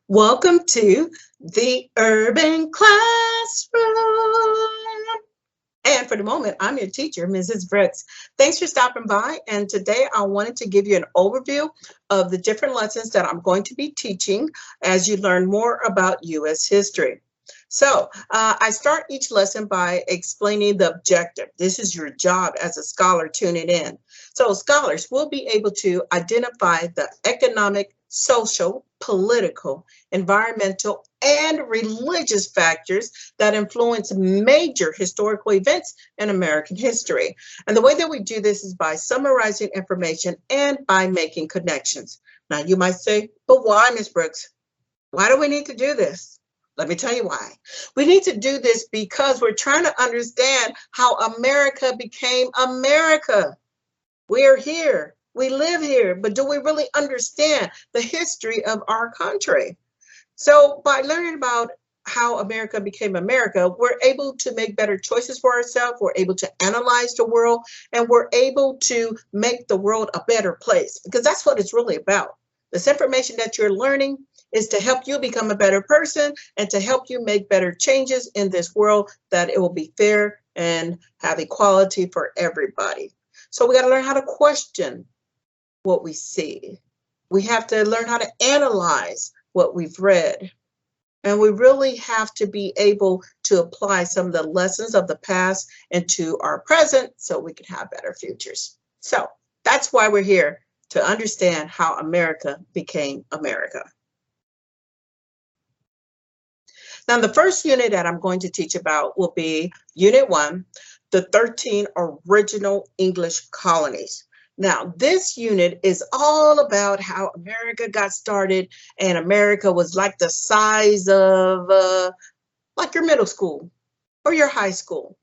Welcome to the Urban Classroom. And for the moment, I'm your teacher, Mrs. Brooks. Thanks for stopping by. And today I wanted to give you an overview of the different lessons that I'm going to be teaching as you learn more about U.S. history. So I start each lesson by explaining the objective. This is your job as a scholar tuning in. So scholars will be able to identify the economic, social, political, environmental, and religious factors that influence major historical events in American history. And the way that we do this is by summarizing information and by making connections. Now you might say, but why, Ms. Brooks? Why do we need to do this? Let me tell you why. We need to do this because we're trying to understand how America became America. We're here, we live here, but do we really understand the history of our country? So by learning about how America became America, we're able to make better choices for ourselves, we're able to analyze the world, and we're able to make the world a better place, because that's what it's really about. This information that you're learning is to help you become a better person and to help you make better changes in this world, that it will be fair and have equality for everybody. So we got to learn how to question what we see. We have to learn how to analyze what we've read. And we really have to be able to apply some of the lessons of the past into our present so we can have better futures. So that's why we're here, to understand how America became America. Now, the first unit that I'm going to teach about will be Unit 1, the 13 original English colonies. Now, this unit is all about how America got started, and America was like the size of like your middle school or your high school.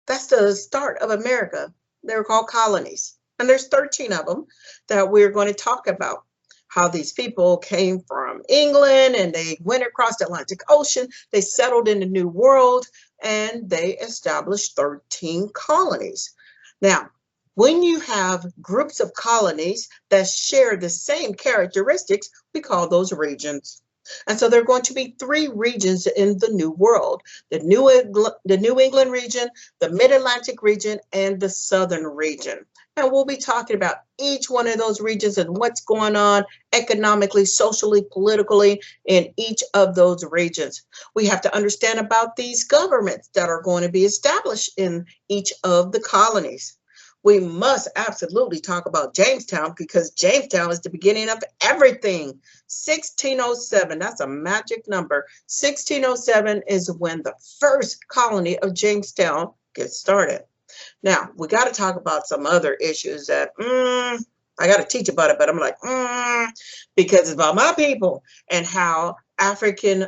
That's the start of America. They were called colonies. And there's 13 of them that we're going to talk about. How these people came from England and they went across the Atlantic Ocean, they settled in the New World, and they established 13 colonies. Now, when you have groups of colonies that share the same characteristics, we call those regions. And so there are going to be 3 regions in the New World: the New England region, the Mid-Atlantic region, and the Southern region. And we'll be talking about each one of those regions and what's going on economically, socially, politically in each of those regions. We have to understand about these governments that are going to be established in each of the colonies. We must absolutely talk about Jamestown, because Jamestown is the beginning of everything. 1607, that's a magic number. 1607 is when the first colony of Jamestown gets started. Now, we got to talk about some other issues that I got to teach about it, but I'm like, because it's about my people and how African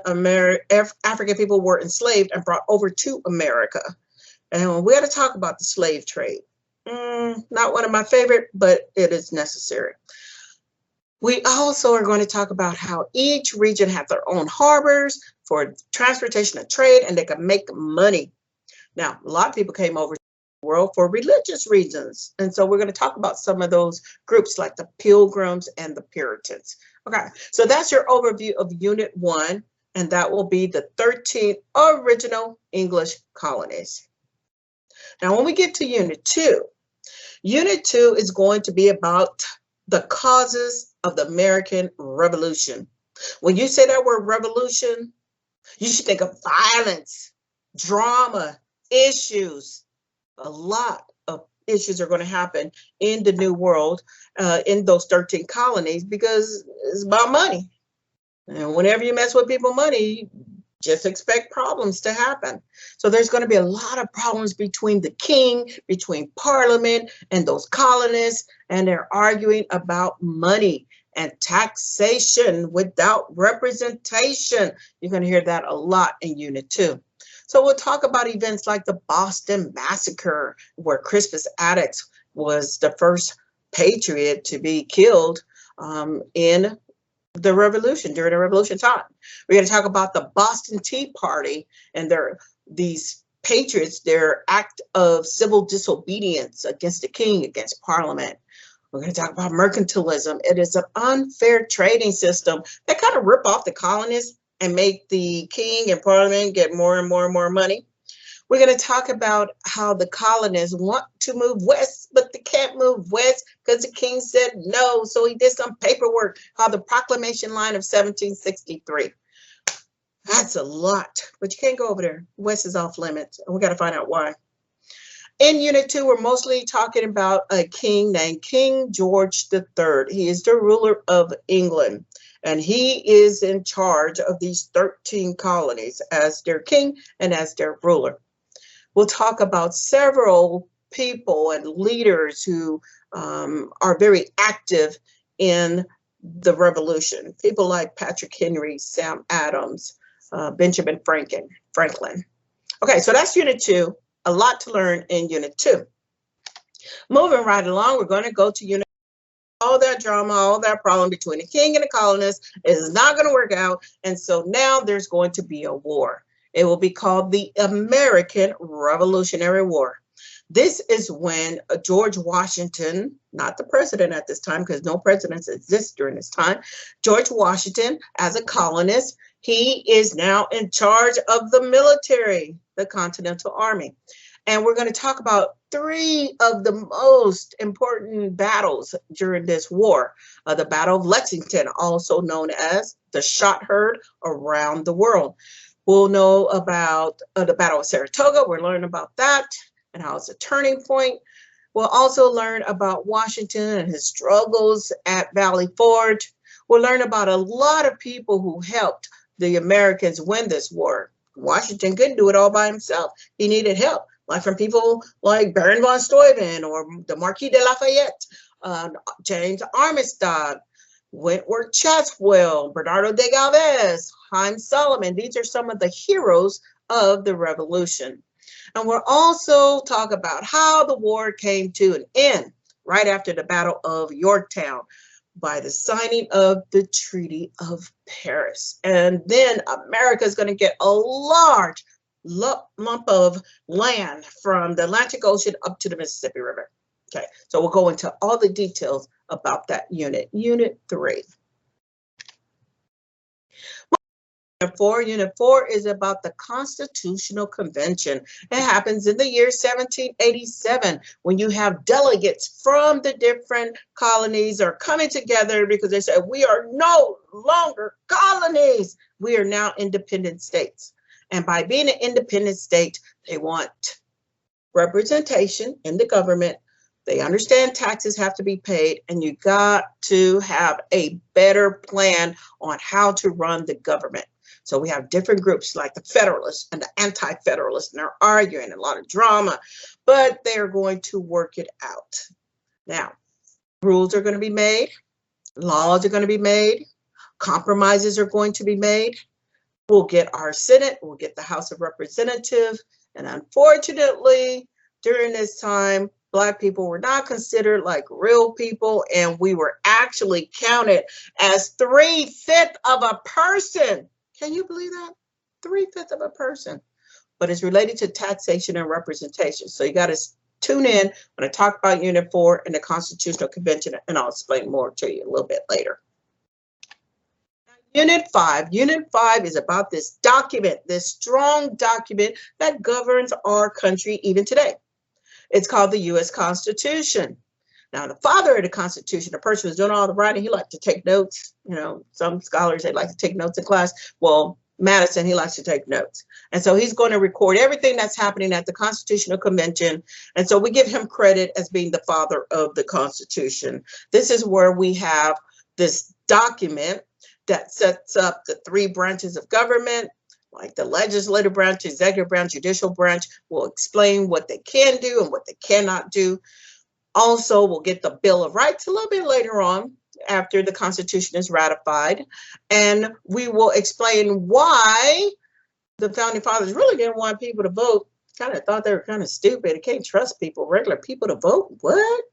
people were enslaved and brought over to America. And we got to talk about the slave trade. Not one of my favorite, but it is necessary. We also are going to talk about how each region had their own harbors for transportation and trade, and they could make money. Now, a lot of people came over to the world for religious reasons, and so we're going to talk about some of those groups like the Pilgrims and the Puritans. Okay, so that's your overview of Unit 1, and that will be the 13 original English colonies. Now, when we get to Unit 2, Unit 2 is going to be about the causes of the American Revolution. When you say that word revolution, you should think of violence, drama, issues. A lot of issues are going to happen in the New World, in those 13 colonies, because it's about money. And whenever you mess with people's money, just expect problems to happen. So there's going to be a lot of problems between the king, between Parliament and those colonists, and they're arguing about money and taxation without representation. You're going to hear that a lot in Unit 2. So we'll talk about events like the Boston Massacre, where Crispus Attucks was the first patriot to be killed in the revolution, during the revolution time. We're going to talk about the Boston Tea Party and these patriots, their act of civil disobedience against the king, against Parliament. We're going to talk about mercantilism. It is an unfair trading system that kind of rip off the colonists and make the king and parliament get more and more and more money. We're going to talk about how the colonists want to move west, but they can't move west because the king said no. So he did some paperwork called the Proclamation Line of 1763. That's a lot, but you can't go over there. West is off limits, and we got to find out why. In Unit 2, we're mostly talking about a king named King George III. He is the ruler of England, and he is in charge of these 13 colonies as their king and as their ruler. We'll talk about several people and leaders who are very active in the revolution. People like Patrick Henry, Sam Adams, Benjamin Franklin. Okay, so that's Unit 2. A lot to learn in Unit 2. Moving right along, we're going to go to Unit. All that drama, all that problem between the king and the colonists is not going to work out. And so now there's going to be a war. It will be called the American Revolutionary War. This is when George Washington, not the president at this time, because no presidents exist during this time, George Washington, as a colonist, he is now in charge of the military, the Continental Army. And we're going to talk about 3 of the most important battles during this war. The Battle of Lexington, also known as the shot heard around the world. We'll know about the Battle of Saratoga. We'll learn about that and how it's a turning point. We'll also learn about Washington and his struggles at Valley Forge. We'll learn about a lot of people who helped the Americans win this war. Washington couldn't do it all by himself. He needed help, like from people like Baron von Steuben or the Marquis de Lafayette, James Armistead, Wentworth Chatswell, Bernardo de Galvez, Hans Solomon. These are some of the heroes of the Revolution. And we'll also talk about how the war came to an end right after the Battle of Yorktown by the signing of the Treaty of Paris. And then America is going to get a large lump of land from the Atlantic Ocean up to the Mississippi River. Okay, so we'll go into all the details about that unit. Unit 3. Unit 4 is about the Constitutional Convention. It happens in the year 1787 when you have delegates from the different colonies are coming together because they said, we are no longer colonies. We are now independent states. And by being an independent state, they want representation in the government. They understand taxes have to be paid, and you got to have a better plan on how to run the government. So we have different groups like the Federalists and the Anti-Federalists, and they're arguing, a lot of drama, but they're going to work it out. Now, rules are going to be made, laws are going to be made, compromises are going to be made. We'll get our Senate, we'll get the House of Representatives, and unfortunately, during this time, Black people were not considered like real people, and we were actually counted as 3/5 of a person. Can you believe that? 3/5 of a person. But it's related to taxation and representation. So you got to tune in when I talk about Unit 4 and the Constitutional Convention, and I'll explain more to you a little bit later. Unit 5. Unit 5 is about this document, this strong document that governs our country even today. It's called the U.S. Constitution. Now, the father of the Constitution, the person who's doing all the writing, he liked to take notes. You know, some scholars, they like to take notes in class. Well, Madison, he likes to take notes. And so he's going to record everything that's happening at the Constitutional Convention. And so we give him credit as being the father of the Constitution. This is where we have this document that sets up the 3 branches of government, like the legislative branch, executive branch, judicial branch. Will explain what they can do and what they cannot do. Also, we'll get the Bill of Rights a little bit later on after the Constitution is ratified. And we will explain why the Founding Fathers really didn't want people to vote. Kind of thought they were kind of stupid. You can't trust people, regular people to vote. What?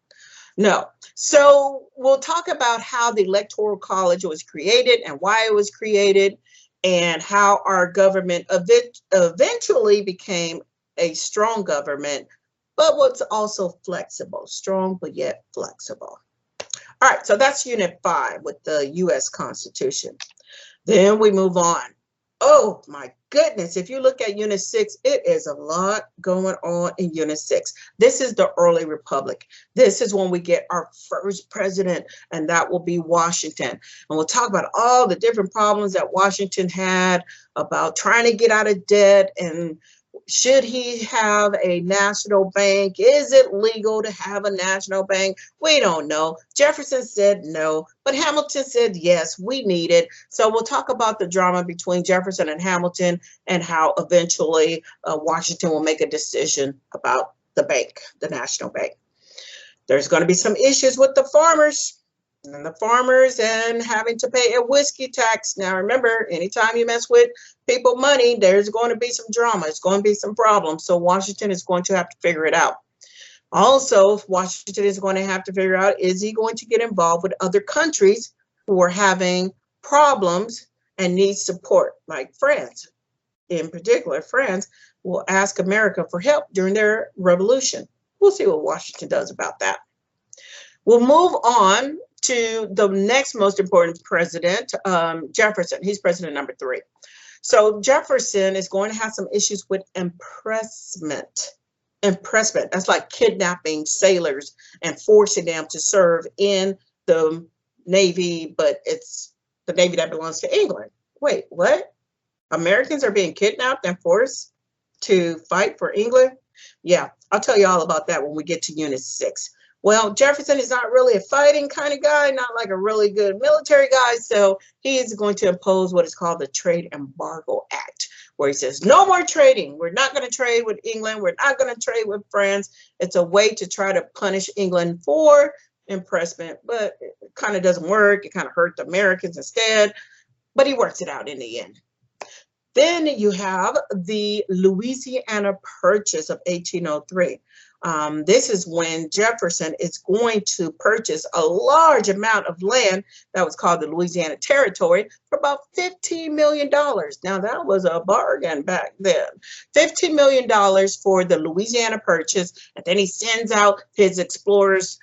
No. So we'll talk about how the Electoral College was created and why it was created, and how our government eventually became a strong government, but was also flexible, strong but yet flexible. All right, so that's Unit 5 with the U.S. Constitution. Then we move on. Oh my goodness, if you look at Unit 6, it is a lot going on in Unit 6. This is the early republic. This is when we get our first president, and that will be Washington. And we'll talk about all the different problems that Washington had about trying to get out of debt, and should he have a national bank? Is it legal to have a national bank? We don't know. Jefferson said no, but Hamilton said yes, we need it. So we'll talk about the drama between Jefferson and Hamilton and how eventually Washington will make a decision about the bank, the national bank. There's going to be some issues with the farmers and having to pay a whiskey tax. Now, remember, anytime you mess with people money, there's going to be some drama. It's going to be some problems. So Washington is going to have to figure it out. Also, Washington is going to have to figure out, is he going to get involved with other countries who are having problems and need support, like France. In particular, France will ask America for help during their revolution. We'll see what Washington does about that. We'll move on to the next most important president, Jefferson. He's president number 3. So Jefferson is going to have some issues with impressment. Impressment, that's like kidnapping sailors and forcing them to serve in the Navy, but it's the Navy that belongs to England. Wait, what? Americans are being kidnapped and forced to fight for England? Yeah, I'll tell you all about that when we get to Unit 6. Well, Jefferson is not really a fighting kind of guy, not like a really good military guy, so he is going to impose what is called the Trade Embargo Act, where he says, no more trading. We're not going to trade with England. We're not going to trade with France. It's a way to try to punish England for impressment, but it kind of doesn't work. It kind of hurt the Americans instead, but he works it out in the end. Then you have the Louisiana Purchase of 1803. This is when Jefferson is going to purchase a large amount of land that was called the Louisiana Territory for about $15 million. Now, that was a bargain back then. $15 million for the Louisiana Purchase, and then he sends out his explorers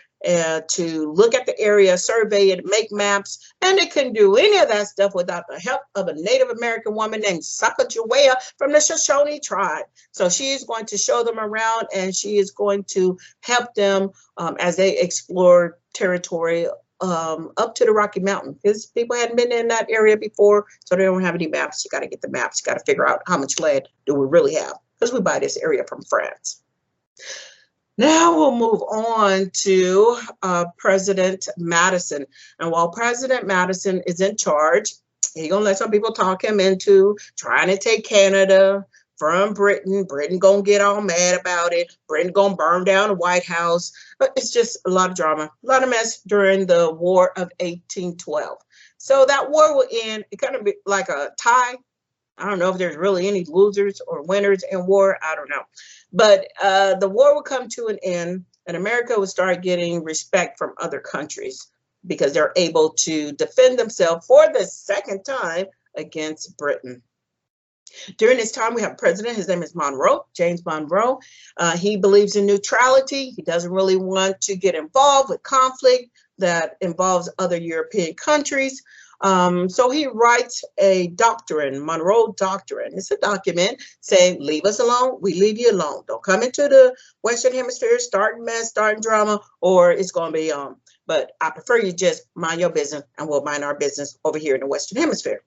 to look at the area, survey it, make maps, and they couldn't do any of that stuff without the help of a Native American woman named Sacagawea from the Shoshone tribe. So she is going to show them around, and she is going to help them as they explore territory up to the Rocky Mountain, because people hadn't been in that area before, so they don't have any maps. You got to get the maps. You got to figure out how much land do we really have, because we buy this area from France. Now we'll move on to President Madison. And while President Madison is in charge, he's going to let some people talk him into trying to take Canada from Britain. Britain going to get all mad about it. Britain going to burn down the White House. But it's just a lot of drama, a lot of mess during the War of 1812. So that war will end. It kind of be like a tie. I don't know if there's really any losers or winners in war. I don't know. But the war will come to an end, and America will start getting respect from other countries because they're able to defend themselves for the second time against Britain. During this time, we have a president. His name is Monroe, James Monroe. He believes in neutrality. He doesn't really want to get involved with conflict that involves other European countries. So he writes a doctrine, Monroe Doctrine. It's a document saying, leave us alone, we leave you alone. Don't come into the Western Hemisphere, starting mess, starting drama, or it's going to be on. But I prefer you just mind your business, and we'll mind our business over here in the Western Hemisphere.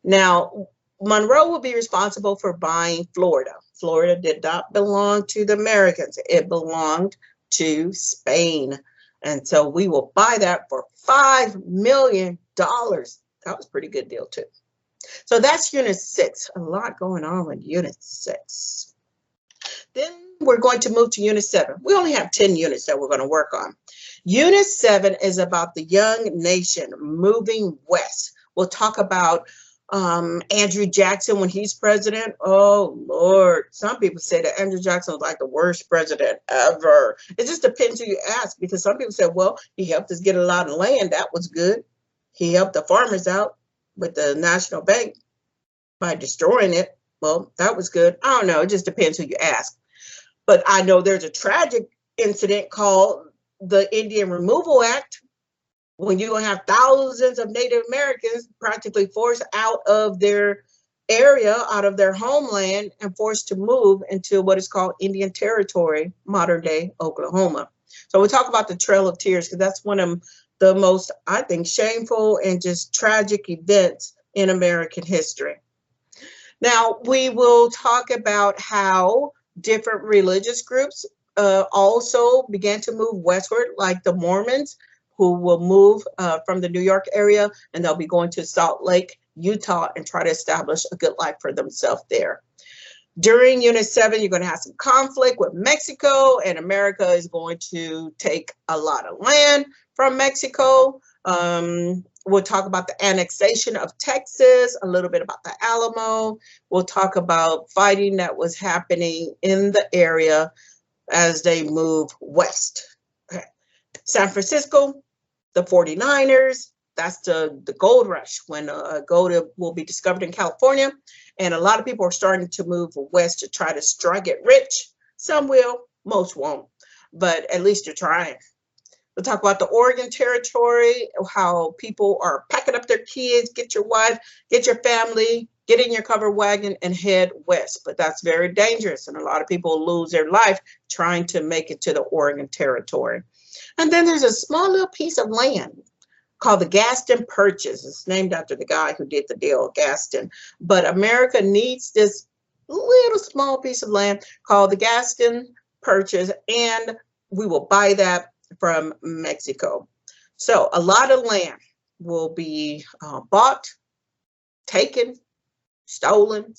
Now, Monroe will be responsible for buying Florida. Florida did not belong to the Americans. It belonged to Spain. And so we will buy that for $5 million. That was a pretty good deal too. So that's Unit 6. A lot going on with Unit 6. Then we're going to move to Unit 7. We only have 10 units that we're going to work on. Unit 7 is about the young nation moving west. We'll talk about Andrew Jackson when he's president. Oh Lord, some people say that Andrew Jackson was like the worst president ever. It just depends who you ask, because some people say, well, he helped us get a lot of land. That was good. He helped the farmers out with the National Bank by destroying it. Well, that was good. I don't know. It just depends who you ask. But I know there's a tragic incident called the Indian Removal Act. when you're going to have thousands of Native Americans practically forced out of their area, out of their homeland, and forced to move into what is called Indian Territory, modern day Oklahoma. So we talk about the Trail of Tears because that's one of the most, I think, shameful and just tragic events in American history. Now, we will talk about how different religious groups also began to move westward, like the Mormons, who will move from the New York area, and they'll be going to Salt Lake, Utah, and try to establish a good life for themselves there. During Unit 7, you're going to have some conflict with Mexico, and America is going to take a lot of land from Mexico. We'll talk about the annexation of Texas, a little bit about the Alamo. We'll talk about fighting that was happening in the area as they move west. Okay. San Francisco, the 49ers, that's the gold rush when gold will be discovered in California. And a lot of people are starting to move west to try to strike it rich. Some will, most won't, but at least you're trying. We'll talk about the Oregon Territory, how people are packing up their kids, get your wife, get your family, get in your covered wagon and head west. But that's very dangerous. And a lot of people lose their life trying to make it to the Oregon Territory. And then there's a small little piece of land called the Gaston Purchase. It's named after the guy who did the deal, Gaston. But America needs this little small piece of land called the Gaston Purchase, and we will buy that from Mexico. So a lot of land will be bought, taken, stolen,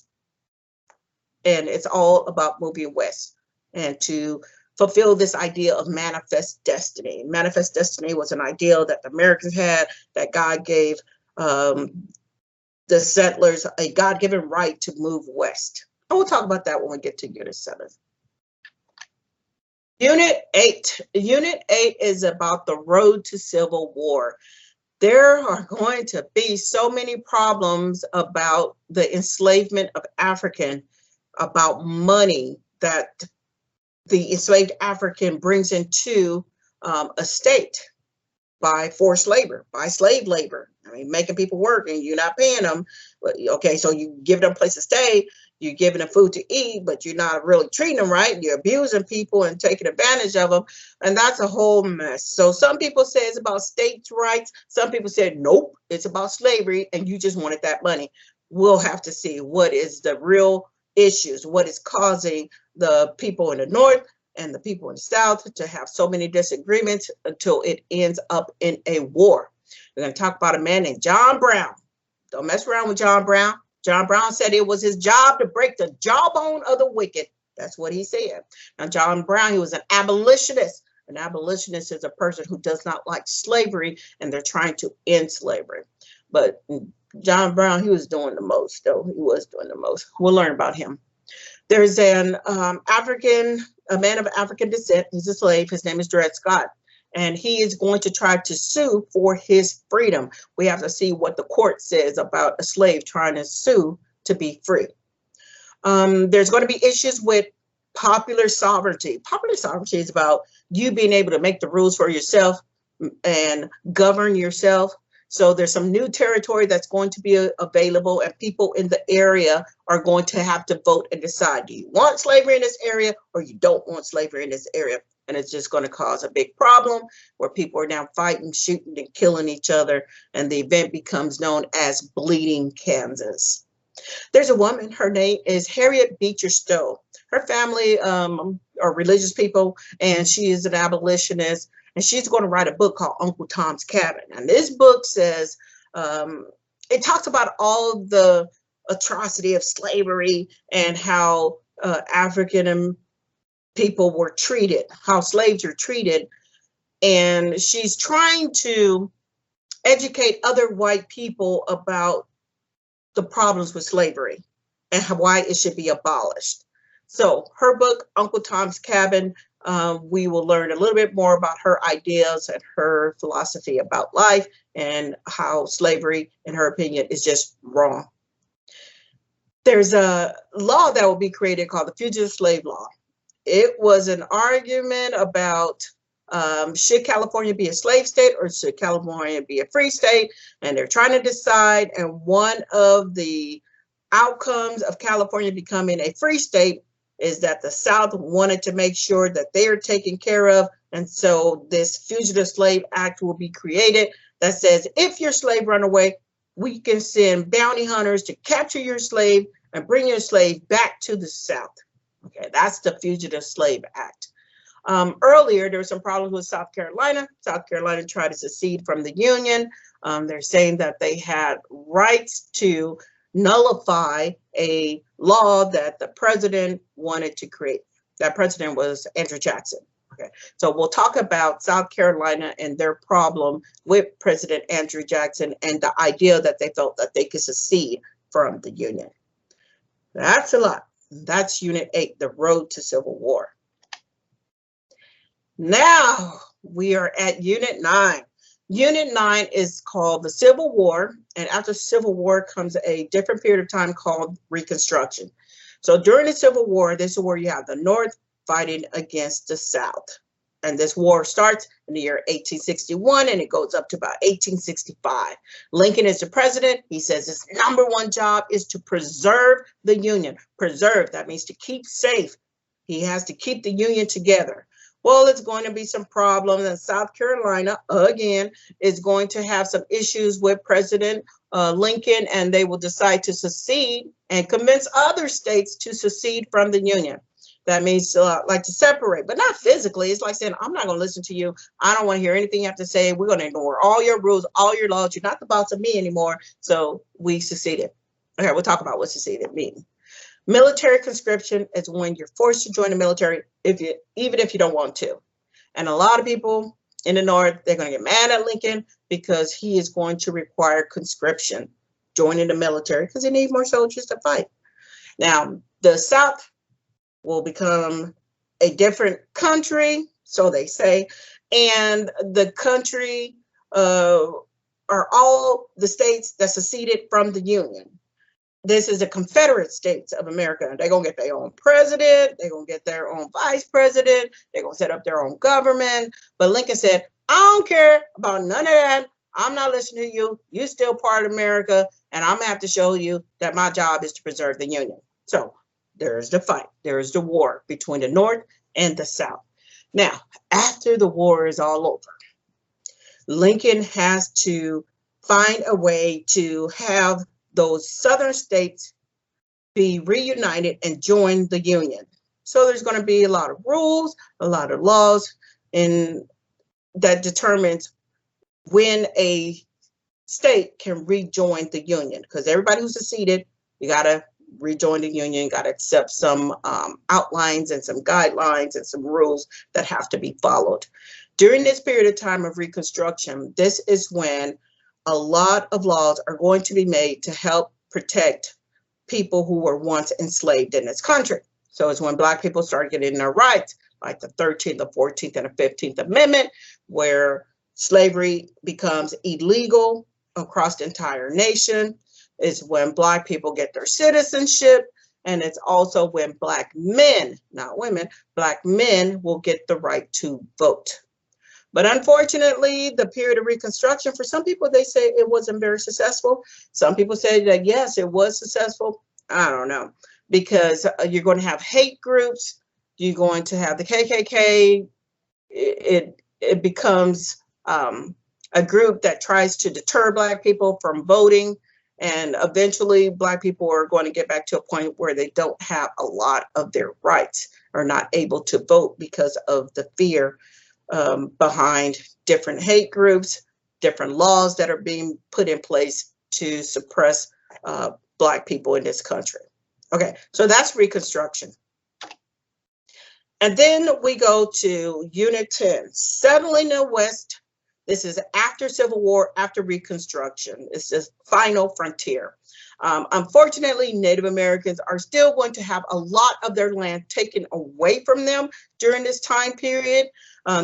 and it's all about moving west and to fulfill this idea of manifest destiny. Manifest destiny was an ideal that the Americans had, that God gave the settlers a God-given right to move west. And we'll talk about that when we get to Unit 7. Unit 8. Unit 8 is about the road to Civil War. There are going to be so many problems about the enslavement of African, about money that the enslaved African brings into a state by forced labor, by slave labor. I mean, making people work and you're not paying them. Okay, so you give them a place to stay, you're giving them food to eat, but you're not really treating them right. You're abusing people and taking advantage of them. And that's a whole mess. So some people say it's about states' rights. Some people said, nope, it's about slavery and you just wanted that money. We'll have to see what is the real issues, what is causing the people in the North and the people in the South to have so many disagreements until it ends up in a war. We're going to talk about a man named John Brown. Don't mess around with John Brown. John Brown said it was his job to break the jawbone of the wicked. That's what he said. Now, John Brown, he was an abolitionist. An abolitionist is a person who does not like slavery, and they're trying to end slavery. But John Brown, he was doing the most, though. He was doing the most. We'll learn about him. There's a man of African descent. He's a slave. His name is Dred Scott. And he is going to try to sue for his freedom. We have to see what the court says about a slave trying to sue to be free. There's going to be issues with popular sovereignty. Popular sovereignty is about you being able to make the rules for yourself and govern yourself. So there's some new territory that's going to be available, and people in the area are going to have to vote and decide, do you want slavery in this area or you don't want slavery in this area? And it's just going to cause a big problem where people are now fighting, shooting, and killing each other. And the event becomes known as Bleeding Kansas. There's a woman, her name is Harriet Beecher Stowe. Her family are religious people, and she is an abolitionist. And she's going to write a book called Uncle Tom's Cabin. And this book says, it talks about all the atrocity of slavery and how African people were treated, how slaves are treated. And she's trying to educate other white people about the problems with slavery and why it should be abolished. So her book, Uncle Tom's Cabin, we will learn a little bit more about her ideas and her philosophy about life and how slavery, in her opinion, is just wrong. There's a law that will be created called the Fugitive Slave Law. It was an argument about should California be a slave state or should California be a free state? And they're trying to decide. And one of the outcomes of California becoming a free state is that the South wanted to make sure that they are taken care of. And so this Fugitive Slave Act will be created that says if your slave run away, we can send bounty hunters to capture your slave and bring your slave back to the South. Okay, that's the Fugitive Slave Act. Earlier, there were some problems with South Carolina. South Carolina tried to secede from the Union. They're saying that they had rights to nullify a law that the president wanted to create. That president was Andrew Jackson. Okay, so we'll talk about South Carolina and their problem with President Andrew Jackson and the idea that they felt that they could secede from the Union. That's a lot. That's Unit 8, the road to Civil War. Now we are at Unit 9. Unit 9 is called the Civil War, and after Civil War comes a different period of time called Reconstruction. So during the Civil War, this is where you have the North fighting against the South. And this war starts in the year 1861 and it goes up to about 1865. Lincoln is the president. He says his #1 job is to preserve the Union. Preserve, that means to keep safe. He has to keep the Union together. Well, it's going to be some problems, and South Carolina, again, is going to have some issues with President Lincoln, and they will decide to secede and convince other states to secede from the Union. That means like to separate, but not physically. It's like saying, I'm not going to listen to you. I don't want to hear anything you have to say. We're going to ignore all your rules, all your laws. You're not the boss of me anymore. So we seceded. Okay, we'll talk about what seceded means. Military conscription is when you're forced to join the military, even if you don't want to. And a lot of people in the North, they're going to get mad at Lincoln because he is going to require conscription, joining the military, because they need more soldiers to fight. Now, the South will become a different country, so they say, and the country are all the states that seceded from the Union. This is the Confederate States of America. They're going to get their own president. They're going to get their own vice president. They're going to set up their own government. But Lincoln said, I don't care about none of that. I'm not listening to you. You're still part of America. And I'm going to have to show you that my job is to preserve the Union. So there's the fight. There's the war between the North and the South. Now, after the war is all over, Lincoln has to find a way to have those Southern states be reunited and join the Union. So there's going to be a lot of rules, a lot of laws, and that determines when a state can rejoin the Union. Because everybody who seceded, you got to rejoin the Union, got to accept some outlines and some guidelines and some rules that have to be followed. During this period of time of Reconstruction, this is when a lot of laws are going to be made to help protect people who were once enslaved in this country. So it's when Black people start getting their rights, like the 13th, the 14th, and the 15th Amendment, where slavery becomes illegal across the entire nation. It's when Black people get their citizenship. And it's also when Black men, not women, Black men will get the right to vote. But unfortunately, the period of Reconstruction, for some people, they say it wasn't very successful. Some people say that, yes, it was successful. I don't know, because you're going to have hate groups. You're going to have the KKK. It becomes a group that tries to deter Black people from voting. And eventually, Black people are going to get back to a point where they don't have a lot of their rights, or not able to vote because of the fear behind different hate groups, different laws that are being put in place to suppress Black people in this country. Okay, so that's Reconstruction. And then we go to Unit 10, Settling the West. This is after Civil War, after Reconstruction. It's the final frontier. Unfortunately, Native Americans are still going to have a lot of their land taken away from them during this time period.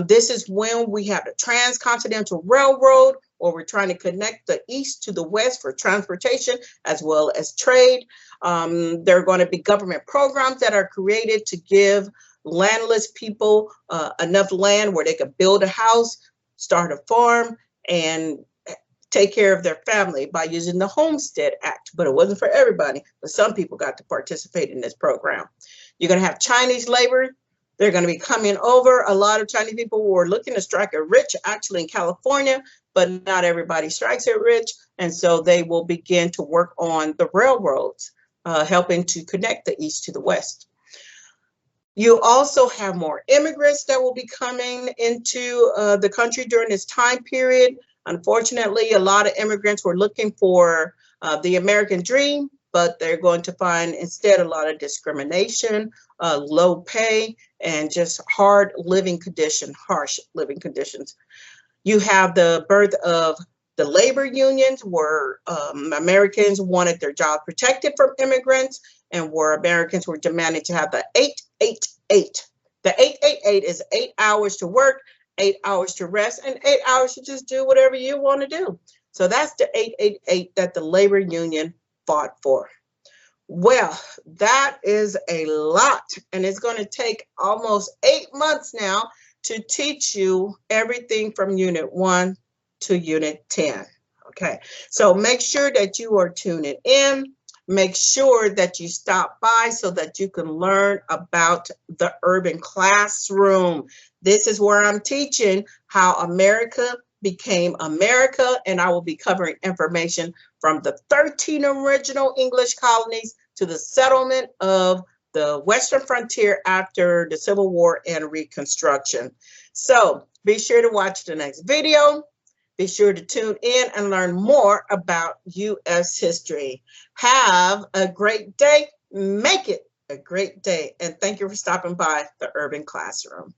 This is when we have the Transcontinental Railroad, or we're trying to connect the East to the West for transportation as well as trade. There are going to be government programs that are created to give landless people enough land where they could build a house, start a farm, and take care of their family by using the Homestead Act. But it wasn't for everybody, but some people got to participate in this program. You're going to have Chinese labor. They're going to be coming over. A lot of Chinese people were looking to strike it rich, actually in California, but not everybody strikes it rich. And so they will begin to work on the railroads, helping to connect the East to the West. You also have more immigrants that will be coming into the country during this time period. Unfortunately, a lot of immigrants were looking for the American dream, but they're going to find instead a lot of discrimination, low pay, and just hard living conditions, harsh living conditions. You have the birth of the labor unions, where Americans wanted their jobs protected from immigrants, and where Americans were demanding to have the 8-8-8. The 8-8-8 is 8 hours to work, 8 hours to rest, and 8 hours to just do whatever you want to do. So that's the 8-8-8 that the labor union fought for. Well, that is a lot, and it's going to take almost 8 months now to teach you everything from Unit 1 to Unit 10. Okay, so make sure that you are tuning in. Make sure that you stop by so that you can learn about the urban classroom. This is where I'm teaching how America became America, and I will be covering information from the 13 original English colonies to the settlement of the Western frontier after the Civil War and Reconstruction. So be sure to watch the next video. Be sure to tune in and learn more about U.S. history. Have a great day. Make it a great day. And thank you for stopping by the Urban Classroom.